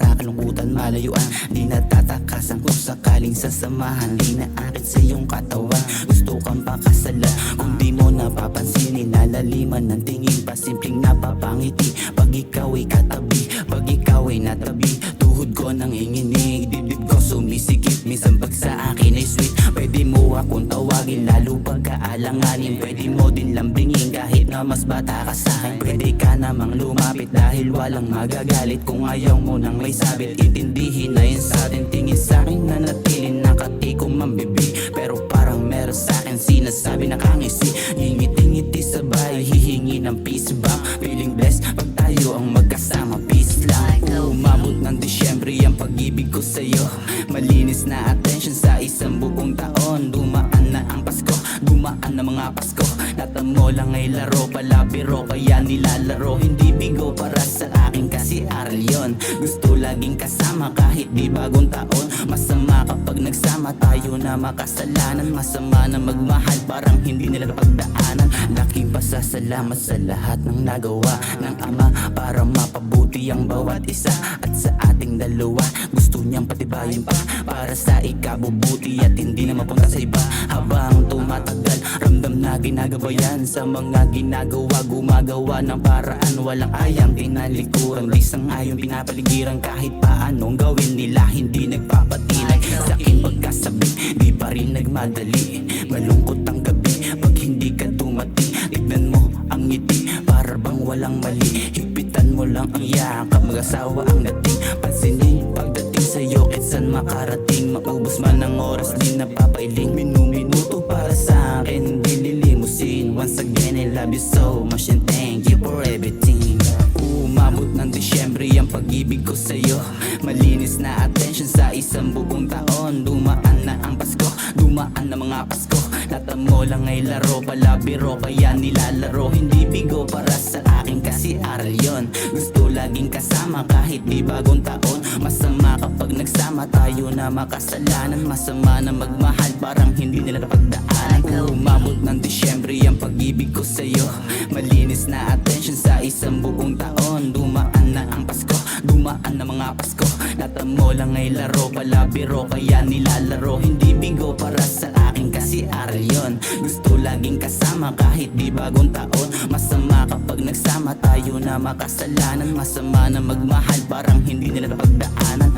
sa kalungkutan malayuan. Di natatakasan kung sakaling sasamahan. Di naakit sa iyong katawan, gusto kang pakasalan. Kung di mo napapansinin, nalaliman ng tingin pa, simpleng napapangiti. Pag ikaw ay katabi, pag ikaw ay natabi, tuhod ko nang inginig, dibdib ko sumisikip. Minsan pag sa akin ay sweet, pwede mo akong tawagin, lalo pagkaalanganin. Pwede mo din lambingin kahit na mas bata ka sa'kin. Pwede ka namang lumapit dahil walang magagalit. Kung ayaw mo nang may sabit, intindihin na yun sa'tin. Tingin sa'kin na natilin, nakatikom ang bibig, pero parang meron sa'kin sinasabi nakangisi. Ngingiti-ngiti sabay, hihingi ng peace bomb. Feeling blessed pag tayo ang magkasama, peace lang. Umabot ng Disyembre ang pag-ibig ko sa'yo. Malinis na attention sa isang buong taon. Dumaan na ang Pasko, dumaan na mga Pasko. Natamo lang ay laro, palabiro, kaya nilalaro. Hindi bigo para sa akin kasi aral yun. Gusto laging kasama kahit di bagong taon. Masama kapag nagsama tayo na makasalanan. Masama na magmahal parang hindi nila pagdaanan. Laking pasasalamat sa lahat ng nagawa ng Ama para mapabuti ang bawat isa. At sa ating dalawa, gusto niyang patibayin pa para sa ikabubuti at hindi na mapunta sa iba. Habang tumatagal, ramdam na ginagabayan sa mga ginagawa. Gumagawa ng paraan, walang ayang tinalikuran. Di sang-ayon pinapaligiran kahit paanong gawin nila. Hindi nagpapatilay sa aking pagkasabik, di pa rin nagmadali. Malungkot ang gabi pag hindi ka dumating. Tignan mo ang ngiti, para bang walang mali. Higpitan mo lang ang yakap, mag-asawa ang dating. Pansinin pagdating sa'yo, kahit saan makarating. Maubos man ang oras, di napapailing. Minuminuto para sa akin, di lilimusin. Once again, I love you so much and thank you for everything. Umabot ng Disyembre ang pag-ibig ko sa'yo. Malinis na attention sa isang buong taon. Dumaan na ang Pasko, dumaan na mga Pasko. Natamo lang ay laro, palabiro, kaya nilalaro. Hindi bigo para sa akin kasi aral yon. Gusto laging kasama kahit di bagong taon. Masama kapag nagsama tayo na makasalanan. Masama na magmahal parang hindi nila napagdaanan. Umabot ng Disyembre ang pag-ibig ko sa'yo. Malinis na attention sa isang buong taon. Dumaan na ang Pasko, dumaan na mga Pasko. Natamo lang ay laro, palabiro, kaya nilalaro. Hindi bigo para sa akin kasi aral yon. Gusto laging kasama kahit di bagong taon. Masama kapag nagsama tayo na makasalanan. Masama na magmahal parang hindi nila napagdaanan.